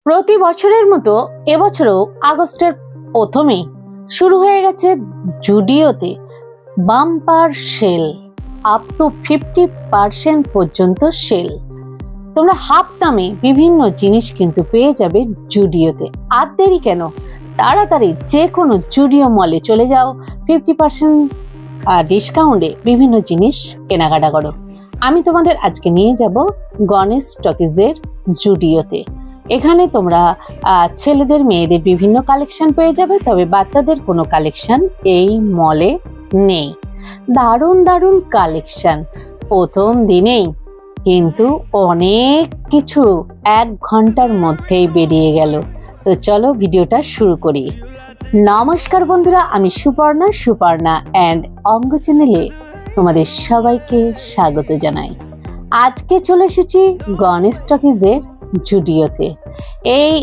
প্রতি বছরের মতো এবছরও আগস্টের প্রথমেই শুরু হয়ে গেছে জুডিওতে বাম্পার সেল, আপ টু 50% পর্যন্ত সেল। তোমরা হাফ দামে বিভিন্ন জিনিস কিন্তু পেয়ে যাবে জুডিওতে। আর দেরি কেন, তাড়াতাড়ি যে কোনো জুডিও মলে চলে যাও, 50% ডিসকাউন্টে বিভিন্ন জিনিস কেনাকাটা করো। আমি তোমাদের আজকে নিয়ে যাব গণেশ টকিজের জুডিওতে। এখানে তোমরা ছেলেদের মেয়েদের বিভিন্ন কালেকশন পেয়ে যাবে, তবে বাচ্চাদের কোনো কালেকশন এই মলে নেই। দারুণ দারুণ কালেকশন প্রথম দিনেই, কিন্তু অনেক কিছু 1 ঘন্টার মধ্যেই বেরিয়ে গেল। তো চলো ভিডিওটা শুরু করি। নমস্কার বন্ধুরা, আমি সুপর্ণা অ্যান্ড অঙ্গ চ্যানেলে তোমাদের সবাইকে স্বাগত জানাই। আজকে চলে এসেছি গণেশ টকিজের জুডিওতে। এই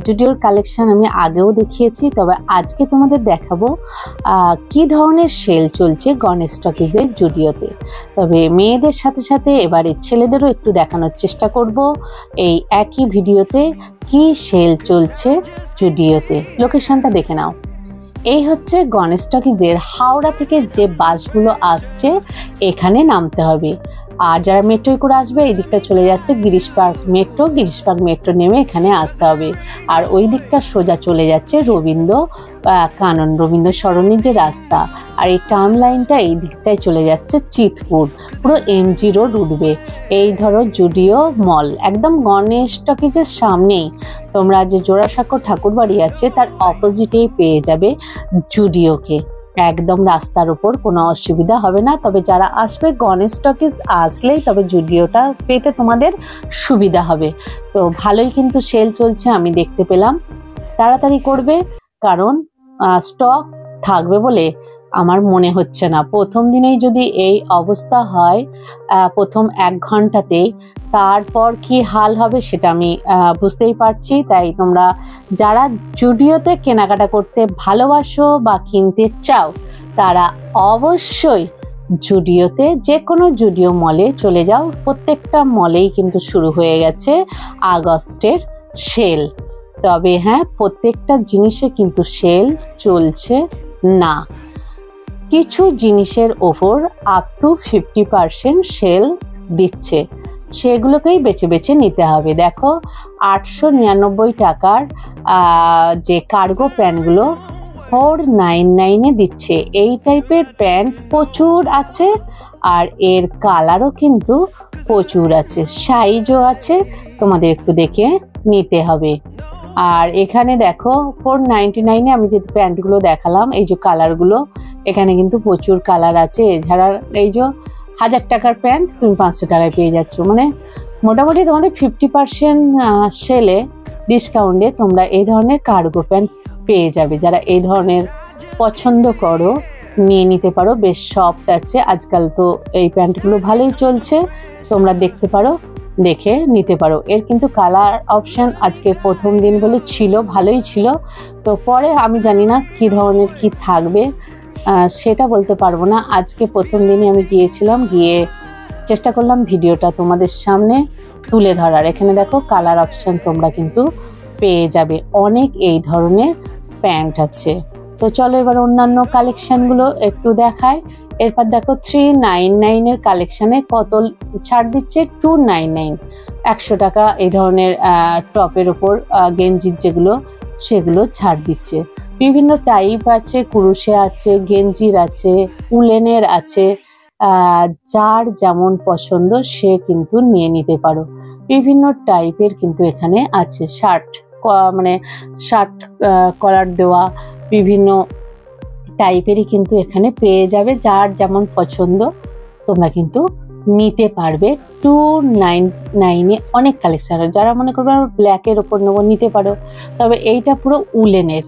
জুডিওর কালেকশন আমি আগেও দেখিয়েছি, তবে আজকে তোমাদের দেখাবো কি ধরনের সেল চলছে গণেশ টকিজের জুডিওতে। তবে মেয়েদের সাথে সাথে এবারে ছেলেদেরও একটু দেখানোর চেষ্টা করব এই একই ভিডিওতে কি সেল চলছে জুডিওতে। লোকেশনটা দেখে নাও। এই হচ্ছে গণেশ টকিজের হাওড়া থেকে যে বাসগুলো আসছে এখানে নামতে হবে। আর যারা মেট্রোয় করে আসবে এই দিকটা চলে যাচ্ছে গিরিশ পার্ক মেট্রো নেমে এখানে আসতে হবে। আর ওই দিকটা সোজা চলে যাচ্ছে রবীন্দ্র সরণির যে রাস্তা, আর এই টার্ম লাইনটা এই দিকটায় চলে যাচ্ছে চিতপুর, পুরো এমজি রোড উঠবে। এই ধরো জুডিও মল একদম গণেশ টকিজের সামনেই। তোমরা যে জোড়াসাঁকো ঠাকুর বাড়ি আছে তার অপোজিটেই পেয়ে যাবে জুডিওকে, একদম রাস্তার উপর, কোনো অসুবিধা হবে না। তবে যারা আসবে গণেশ টকিজ আসলেই তবে জুডিওটা পেতে তোমাদের সুবিধা হবে। তো ভালোই কিন্তু সেল চলছে আমি দেখতে পেলাম। তাড়াতাড়ি করবে, কারণ স্টক থাকবে বলে আমার মনে হচ্ছে না। প্রথম দিনেই যদি এই অবস্থা হয় প্রথম 1 ঘন্টাতেই, তারপর কি হাল হবে সেটা আমি বুঝতেই পারছি। তাই তোমরা যারা জুডিওতে কেনাকাটা করতে ভালোবাসো বা কিনতে চাও তারা অবশ্যই জুডিওতে যে কোনো জুডিও মলে চলে যাও। প্রত্যেকটা মলেই কিন্তু শুরু হয়ে গেছে আগস্টের সেল। তবে হ্যাঁ, প্রত্যেকটা জিনিসে কিন্তু সেল চলছে না, কিছু জিনিসের ওপর আপ টু 50% সেল দিচ্ছে, সেগুলোকেই বেছে বেছে নিতে হবে। দেখো 899 টাকার যে কার্গো প্যান্টগুলো 499-এ দিচ্ছে। এই টাইপের প্যান্ট প্রচুর আছে, আর এর কালারও কিন্তু প্রচুর আছে, সাইজও আছে, তোমাদের একটু দেখে নিতে হবে। আর এখানে দেখো 499-এ আমি যে প্যান্টগুলো দেখালাম, এই যে কালারগুলো, এখানে কিন্তু প্রচুর কালার আছে। এছাড়া এই যে 1000 টাকার প্যান্ট তুমি 500 টাকায় পেয়ে যাচ্ছ। মানে মোটামুটি তোমাদের 50% সেলে ডিসকাউন্টে তোমরা এই ধরনের কার্গো প্যান্ট পেয়ে যাবে। যারা এই ধরনের পছন্দ করো নিয়ে নিতে পারো, বেশ সফট আছে। আজকাল তো এই প্যান্টগুলো ভালোই চলছে, তোমরা দেখতে পারো, দেখে নিতে পারো। এর কিন্তু কালার অপশান আজকে প্রথম দিন বলে ছিল, ভালোই ছিল। তো পরে আমি জানি না কি ধরনের কি থাকবে, সেটা বলতে পারবো না। আজকে প্রথম দিনে আমি গিয়েছিলাম, গিয়ে চেষ্টা করলাম ভিডিওটা তোমাদের সামনে তুলে ধরার। এখানে দেখো কালার অপশান তোমরা কিন্তু পেয়ে যাবে, অনেক এই ধরনের প্যান্ট আছে। তো চলো এবার অন্যান্য কালেকশানগুলো একটু দেখায়। এরপর দেখো 399-এর কালেকশানে কত ছাড় দিচ্ছে, 299, 100 টাকা এই ধরনের টপের ওপর গেঞ্জির যেগুলো সেগুলো ছাড় দিচ্ছে। বিভিন্ন টাইপ আছে, কুরুশে আছে, গেঞ্জির আছে, উলেনের আছে, যার যেমন পছন্দ সে কিন্তু নিয়ে নিতে পারো। বিভিন্ন টাইপের কিন্তু এখানে আছে, শার্ট কলার দেওয়া বিভিন্ন টাইপেরই কিন্তু এখানে পেয়ে যাবে। যার যেমন পছন্দ তোমরা কিন্তু নিতে পারবে। 299-এ অনেক কালেকশন। যারা মনে করবে ব্ল্যাকের ওপর নেবো নিতে পারো, তবে এইটা পুরো উলেনের।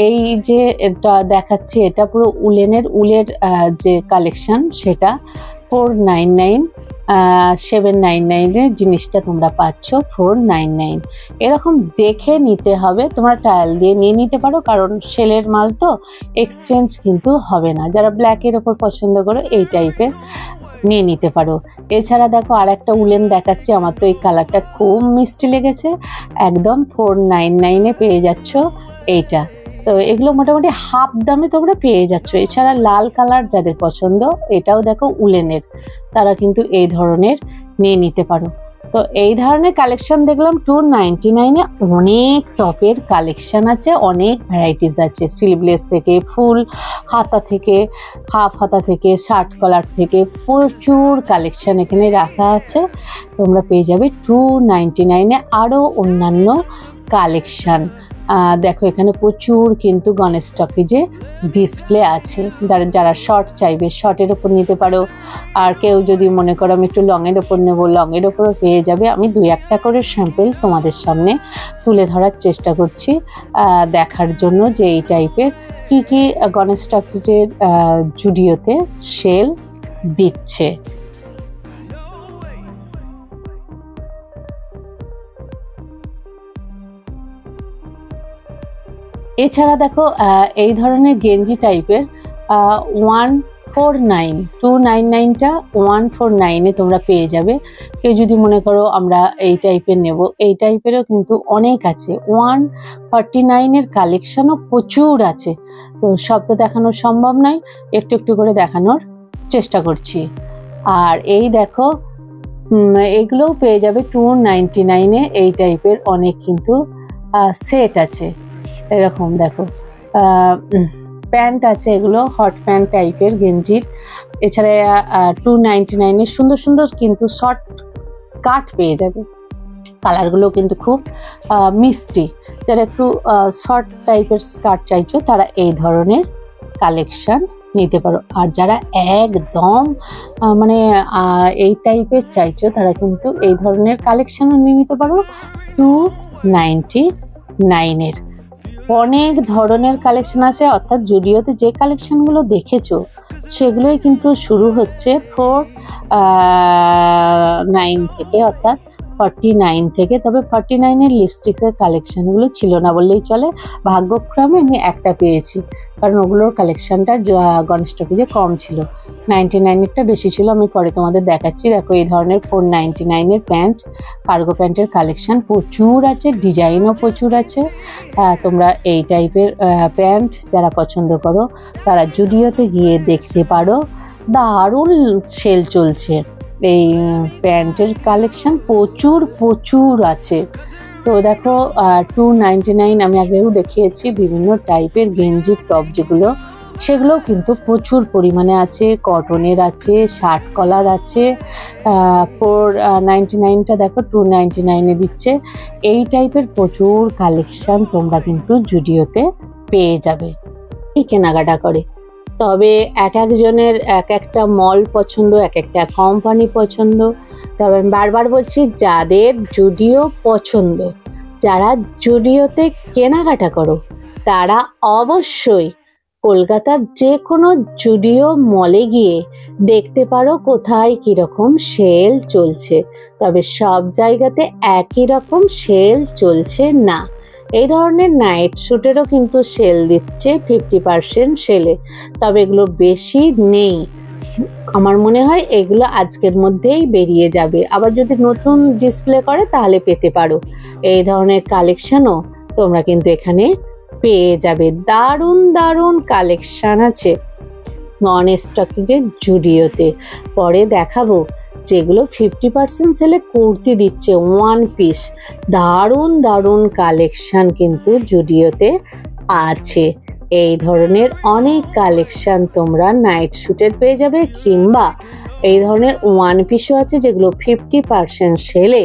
এই যে এটা দেখাচ্ছি এটা পুরো উলের যে কালেকশন, সেটা 499, 799-এর জিনিসটা তোমরা পাচ্ছ 499। এরকম দেখে নিতে হবে, তোমরা ট্রায়াল দিয়ে নিয়ে নিতে পারো, কারণ সেলের মাল তো এক্সচেঞ্জ কিন্তু হবে না। যারা ব্ল্যাকের ওপর পছন্দ করো এই টাইপের নিয়ে নিতে পারো। এছাড়া দেখো আর একটা উলেন দেখাচ্ছি, আমার তো এই কালারটা খুব মিষ্টি লেগেছে, একদম 499-এ পেয়ে যাচ্ছ এইটা। তো এগুলো মোটামুটি হাফ দামে তোমরা পেয়ে যাচ্ছ। এছাড়া লাল কালার যাদের পছন্দ, এটাও দেখো উলেনের, তারা কিন্তু এই ধরনের নিয়ে নিতে পারো। তো এই ধরনের কালেকশন দেখলাম 299-এ। অনেক টপের কালেকশন আছে, অনেক ভ্যারাইটিস আছে, স্লিভলেস থেকে, ফুল হাতা থেকে, হাফ হাতা থেকে, শার্ট কলার থেকে, প্রচুর কালেকশন এখানে রাখা আছে। তোমরা পেয়ে যাবে 299-এ আরও অন্যান্য কালেকশন। দেখো এখানে প্রচুর কিন্তু গণেশ টকিজে ডিসপ্লে আছে, যারা শর্ট চাইবে শর্টের ওপর নিতে পারো। আর কেউ যদি মনে করো আমি একটু লংয়ের ওপর নেবো, লংয়ের ওপরও পেয়ে যাবে। আমি 2-1টা করে স্যাম্পল তোমাদের সামনে তুলে ধরার চেষ্টা করছি দেখার জন্য যে এই টাইপের কি কি গণেশ টকিজের জুডিওতে সেল দিচ্ছে। এছাড়া দেখো এই ধরনের গেঞ্জি টাইপের 299টা 149-এ তোমরা পেয়ে যাবে। কেউ যদি মনে করো আমরা এই টাইপের নেব, এই টাইপেরও কিন্তু অনেক আছে। 149-এর কালেকশনও প্রচুর আছে, তো সব তো দেখানো সম্ভব নয়, একটু একটু করে দেখানোর চেষ্টা করছি। আর এই দেখো এগুলোও পেয়ে যাবে 299-এ। এই টাইপের অনেক কিন্তু সেট আছে, এরকম দেখো প্যান্ট আছে, এগুলো হট প্যান্ট টাইপের গেঞ্জির। এছাড়া 299-এ সুন্দর সুন্দর কিন্তু শর্ট স্কার্ট পেয়ে যাবে, কালারগুলো কিন্তু খুব মিষ্টি। যারা একটু শর্ট টাইপের স্কার্ট চাইছো তারা এই ধরনের কালেকশন নিতে পারো। আর যারা একদম মানে এই টাইপের চাইছো তারা কিন্তু এই ধরনের কালেকশনও নিয়ে নিতে পারো 299-এর। অনেক ধরনের কালেকশন আছে, অর্থাৎ জুডিওতে যে কালেকশনগুলো দেখেছো সেগুলোই কিন্তু শুরু হচ্ছে 49 থেকে, অর্থাৎ 49 থেকে। তবে 49-এর লিপস্টিক্সের কালেকশনগুলো ছিল না বললেই চলে, ভাগ্যক্রমে আমি একটা পেয়েছি, কারণ ওগুলোর কালেকশনটা গণেশ টকিজে কম ছিল, 99-এরটা বেশি ছিল। আমি পরে তোমাদের দেখাচ্ছি। দেখো এই ধরনের 499-এর প্যান্ট, কার্গো প্যান্টের কালেকশন প্রচুর আছে, ডিজাইনও প্রচুর আছে। তোমরা এই টাইপের প্যান্ট যারা পছন্দ করো তারা জুডিওতে গিয়ে দেখতে পারো, দারুণ সেল চলছে। এই প্যান্টের কালেকশন প্রচুর প্রচুর আছে। তো দেখো 299 আমি আগেও দেখিয়েছি। বিভিন্ন টাইপের গেঞ্জির টপ যেগুলো, সেগুলোও কিন্তু প্রচুর পরিমাণে আছে, কটনের আছে, শার্ট কলার আছে। 499টা দেখো 299-এ দিচ্ছে। এই টাইপের প্রচুর কালেকশন তোমরা কিন্তু জুডিওতে পেয়ে যাবে এই কেনাকাটা করে। তবে এক একজনের এক একটা মল পছন্দ, এক একটা কোম্পানি পছন্দ। তবে আমি বারবার বলছি, যাদের জুডিও পছন্দ, যারা জুডিওতে কেনাকাটা করো, তারা অবশ্যই কলকাতার যে কোনো জুডিও মলে গিয়ে দেখতে পারো কোথায় কীরকম সেল চলছে। তবে সব জায়গাতে একই রকম সেল চলছে না। এই ধরনের নাইট স্যুটেরও কিন্তু সেল দিচ্ছে 50% সেলে, তবে এগুলো বেশি নেই। আমার মনে হয় এগুলো আজকের মধ্যেই বেরিয়ে যাবে, আবার যদি নতুন ডিসপ্লে করে তাহলে পেতে পারো। এই ধরনের কালেকশনও তোমরা কিন্তু এখানে পেয়ে যাবে। দারুণ দারুণ কালেকশন আছে গণেশ টকিজের জুডিওতে। পরে দেখাবো যেগুলো 50% সেলে কুর্তি দিচ্ছে, 1 পিস। দারুণ দারুণ কালেকশন কিন্তু জুডিওতে আছে। এই ধরনের অনেক কালেকশন তোমরা নাইট স্যুটের পেয়ে যাবে, কিংবা এই ধরনের 1 পিসও আছে যেগুলো 50% সেলে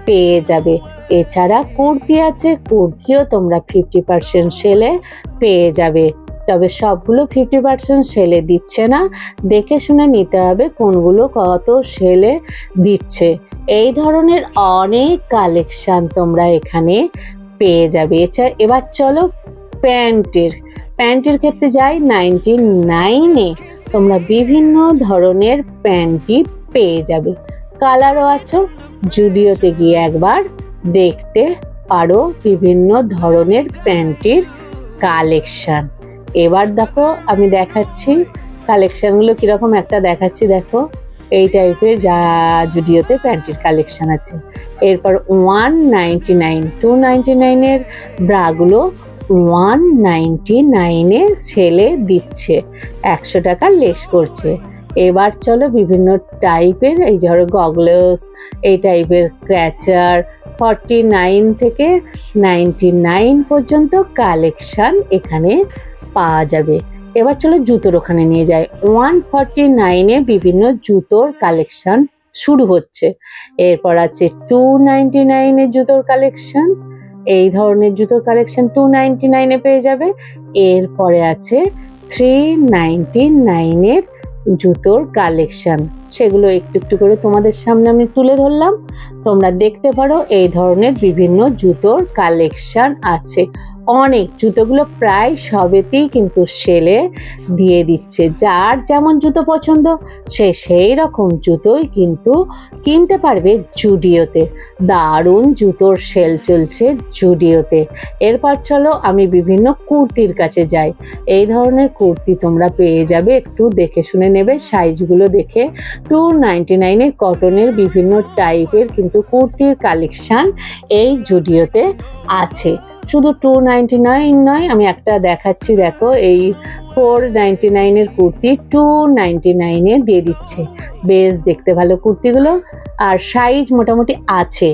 পেয়ে যাবে। এছাড়া কুর্তি আছে, কুর্তিও তোমরা 50% সেলে পেয়ে যাবে। তবে সবগুলো 50% সেলে দিচ্ছে না, দেখে শুনে নিতে হবে কোনগুলো কত সেলে দিচ্ছে। এই ধরনের অনেক কালেকশন তোমরা এখানে পেয়ে যাবে। এবার চলো প্যান্টের ক্ষেত্রে যাই। 99-এ তোমরা বিভিন্ন ধরনের প্যান্টই পেয়ে যাবে, কালারও আছে। জুডিওতে গিয়ে একবার দেখতে পারো বিভিন্ন ধরনের প্যান্টের কালেকশন। এবার দেখো আমি দেখাচ্ছি কালেকশনগুলো কিরকম, একটা দেখাচ্ছি। দেখো এই টাইপের যা জুডিওতে প্যান্টির কালেকশন আছে। এরপর 199 299 ব্রাগুলো 199 সেলে দিচ্ছে, 100 টাকা লেস করছে। এবার চলো বিভিন্ন টাইপের এই ধরো গগলস, এই টাইপের ক্র্যাচার 49 থেকে 99 পর্যন্ত কালেকশন এখানে পাওয়া যাবে। এবার চলো জুতোর ওখানে নিয়ে যায়। 149 বিভিন্ন জুতোর কালেকশন শুরু হচ্ছে। এরপর আছে 299 জুতোর কালেকশন, এই ধরনের জুতোর কালেকশন 299 পেয়ে যাবে। এরপরে আছে 399 জুতোর কালেকশন, সেগুলো একটু একটু করে তোমাদের সামনে আমি তুলে ধরলাম, তোমরা দেখতে পারো। এই ধরনের বিভিন্ন জুতোর কালেকশন আছে অনেক। জুতোগুলো প্রায় সবেতেই কিন্তু সেলে দিয়ে দিচ্ছে, যার যেমন জুতো পছন্দ সে সেই রকম জুতোই কিন্তু কিনতে পারবে জুডিওতে। দারুণ জুতোর সেল চলছে জুডিওতে। এরপর চলো আমি বিভিন্ন কুর্তির কাছে যাই। এই ধরনের কুর্তি তোমরা পেয়ে যাবে, একটু দেখে শুনে নেবে, সাইজগুলো দেখে। 299 কটনের বিভিন্ন টাইপের কিন্তু কুর্তির কালেকশন এই জুডিওতে আছে। শুধু 299 নয়, আমি একটা দেখাচ্ছি, দেখো এই 499 কুর্তি 299 দিয়ে দিচ্ছে। বেশ দেখতে ভালো কুর্তিগুলো, আর সাইজ মোটামুটি আছে।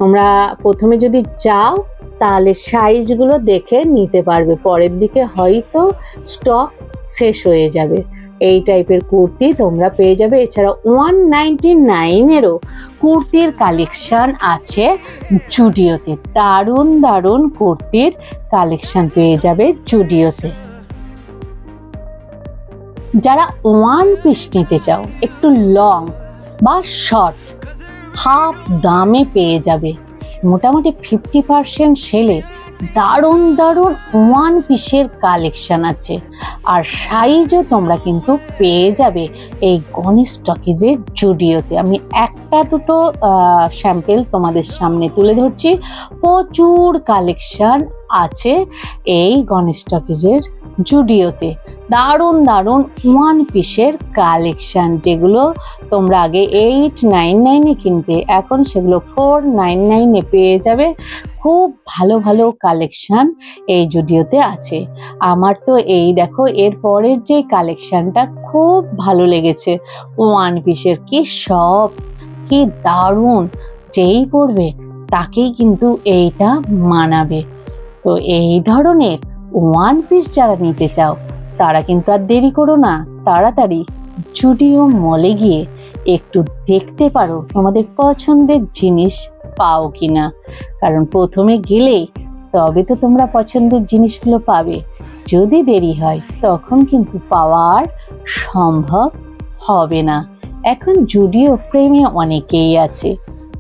তোমরা প্রথমে যদি যাও তাহলে সাইজগুলো দেখে নিতে পারবে, পরের দিকে হয়তো স্টক শেষ হয়ে যাবে। এই টাইপের কুর্তি তোমরা পেয়ে যাবে। এছাড়া 199 কুর্তির কালেকশন আছে জুডিওতে। দারুণ দারুণ কুর্তির কালেকশন পেয়ে যাবে জুডিওতে। যারা ওয়ান পিস নিতে চাও, একটু লং বা শর্ট, হাফ দামে পেয়ে যাবে। মোটামুটি 50% সেলে দারুণ দারুণ ওয়ান পিসের কালেকশন আছে, আর সাইজও তোমরা কিন্তু পেয়ে যাবে এই গণেশ টকিজের জুডিওতে। আমি একটা দুটো স্যাম্পেল তোমাদের সামনে তুলে ধরছি। প্রচুর কালেকশন আছে এই গণেশ টকিজের জুডিওতে। দারুণ দারুণ ওয়ান পিসের কালেকশন, যেগুলো তোমরা আগে 899 কিনতে, এখন সেগুলো 499 পেয়ে যাবে। খুব ভালো ভালো কালেকশন এই জুডিওতে আছে। আমার তো এই দেখো এর পরের যে কালেকশনটা খুব ভালো লেগেছে, ওয়ান পিসের। কি সব, কি দারুণ, যেই পরবে তাকেই কিন্তু এইটা মানাবে। তো এই ধরনের ওয়ান পিস যারা নিতে চাও তারা কিন্তু আর দেরি করো না, তাড়াতাড়ি জুডিও মলে গিয়ে একটু দেখতে পারো তোমাদের পছন্দের জিনিস পাও কিনা। কারণ প্রথমে গেলেই তবে তো তোমরা পছন্দের জিনিসগুলো পাবে। যদি দেরি হয় তখন কিন্তু পাওয়ার সম্ভব হবে না। এখন জুডিও প্রেমে অনেকেই আছে,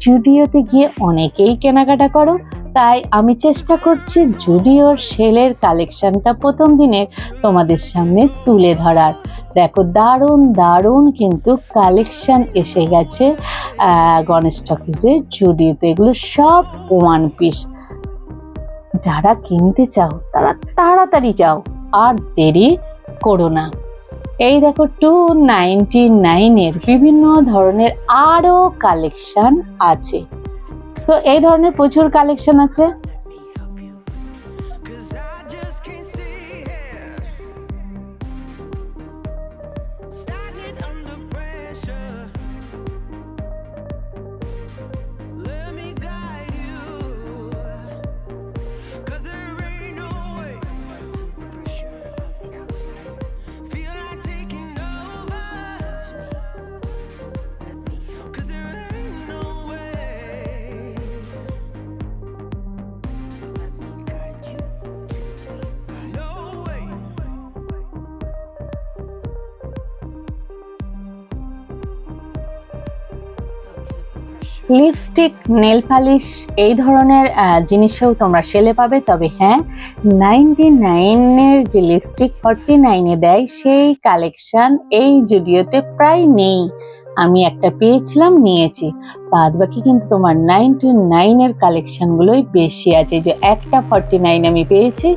জুডিওতে গিয়ে অনেকেই কেনাকাটা করো। তাই আমি চেষ্টা করছি জুডিওর সেলের কালেকশনটা প্রথম দিনে তোমাদের সামনে তুলে ধরার। দেখো দারুণ দারুণ কিন্তু কালেকশন এসে গেছে গণেশ টকিজের জুডিওতে। এগুলো সব ওয়ান পিস। যারা কিনতে চাও তারা তাড়াতাড়ি যাও, আর দেরি করো না। এই দেখো 299 বিভিন্ন ধরনের আরো কালেকশন আছে। তো এই ধরনের প্রচুর কালেকশন আছে। লিপস্টিক, নেল পালিশ, এই ধরনের জিনিসও তোমরা সেলে পাবে। তবে হ্যাঁ, 99 যে লিপস্টিক 49 দেয় সেই কালেকশন এই জুডিওতে প্রায় নেই। আমি একটা পেয়েছিলাম, নিয়েছি। বাদ বাকি কিন্তু তোমার 99 কালেকশনগুলোই বেশি আছে। যে একটা 49 আমি পেয়েছি,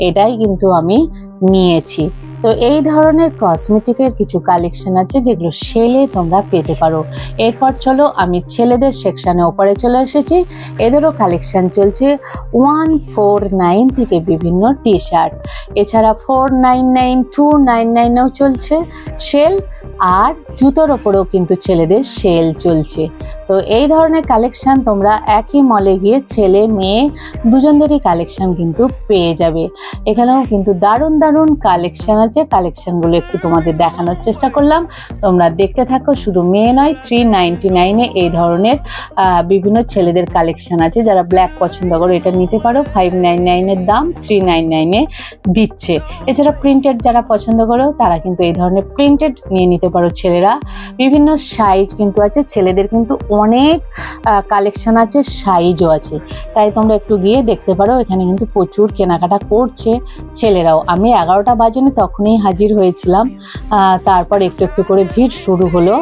এটাই কিন্তু আমি নিয়েছি। তো এই ধরনের কসমেটিকের কিছু কালেকশন আছে যেগুলো সেলে তোমরা পেতে পারো। এরপর চলো আমি ছেলেদের সেকশনে ওপরে চলে এসেছি। এদেরও কালেকশন চলছে 149 থেকে বিভিন্ন টি শার্ট, এছাড়া 499, 299-এও চলছে সেল, আর জুতোর ওপরেও কিন্তু ছেলেদের সেল চলছে। তো এই ধরনের কালেকশন তোমরা একই মলে গিয়ে ছেলে মেয়ে দুজনেরই কালেকশন কিন্তু পেয়ে যাবে। এখানেও কিন্তু দারুণ দারুণ কালেকশন আছে, কালেকশনগুলো একটু তোমাদের দেখানোর চেষ্টা করলাম, তোমরা দেখতে থাকো। শুধু মেয়ে নয়, 399-এ এই ধরনের বিভিন্ন ছেলেদের কালেকশন আছে। যারা ব্ল্যাক পছন্দ করো এটা নিতে পারো, 599-এর দাম 399-এ দিচ্ছে। এছাড়া প্রিন্টেড যারা পছন্দ করো তারা কিন্তু এই ধরনের প্রিন্টেড নিয়ে নিতে পারো ছেলেরা। বিভিন্ন সাইজ কিন্তু আছে, ছেলেদের কিন্তু অনেক কালেকশন আছে, সাইজও আছে, তাই তোমরা একটু গিয়ে দেখতে পারো। এখানে কিন্তু প্রচুর কেনাকাটা করছে ছেলেরাও। আমি 11টা বাজেনি তখনই হাজির হয়েছিলাম, তারপর একটু একটু করে ভিড় শুরু হলো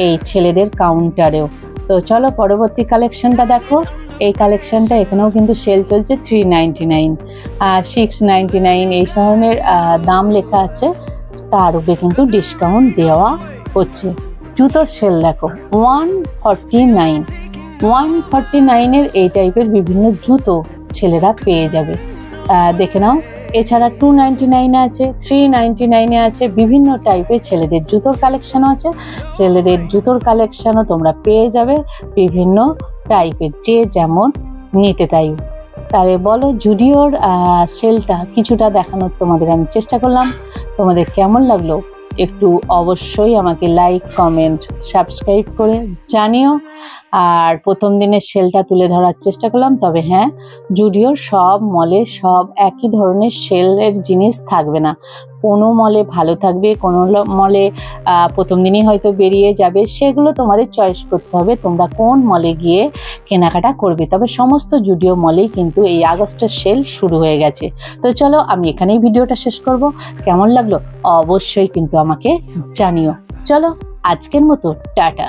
এই ছেলেদের কাউন্টারেও। তো চলো পরবর্তী কালেকশনটা দেখো। এই কালেকশনটা এখানেও কিন্তু সেল চলছে 399, 699 এই ধরনের দাম লেখা আছে, তার উপরে কিন্তু ডিসকাউন্ট দেওয়া হচ্ছে। জুতোর সেল দেখো 149-এর এই টাইপের বিভিন্ন জুতো ছেলেরা পেয়ে যাবে, দেখে নাও। এছাড়া 299-এ আছে, 399-এ আছে, বিভিন্ন টাইপের ছেলেদের জুতোর কালেকশনও আছে। ছেলেদের জুতোর কালেকশনও তোমরা পেয়ে যাবে বিভিন্ন টাইপের, যে যেমন নিতে তাই। তাহলে বলো জুডিওর সেলটা কিছুটা দেখানোর তোমাদের আমি চেষ্টা করলাম, তোমাদের কেমন লাগলো একটু অবশ্যই আমাকে লাইক, কমেন্ট, সাবস্ক্রাইব করে জানিও। আর প্রথম দিনের সেলটা তুলে ধরার চেষ্টা করলাম। তবে হ্যাঁ, জুডিওর সব মলে সব একই ধরনের সেলের জিনিস থাকবে না, কোনো মলে ভালো থাকবে, কোনো মলে প্রথম দিনই হয়তো বেরিয়ে যাবে, সেগুলো তোমাদের চয়েস করতে হবে তোমরা কোন মলে গিয়ে কেনাকাটা করবে। তবে সমস্ত জুডিও মলেই কিন্তু এই আগস্টের সেল শুরু হয়ে গেছে। তো চলো আমি এখানেই ভিডিওটা শেষ করব। কেমন লাগলো অবশ্যই কিন্তু আমাকে জানিও। চলো আজকের মতো টাটা।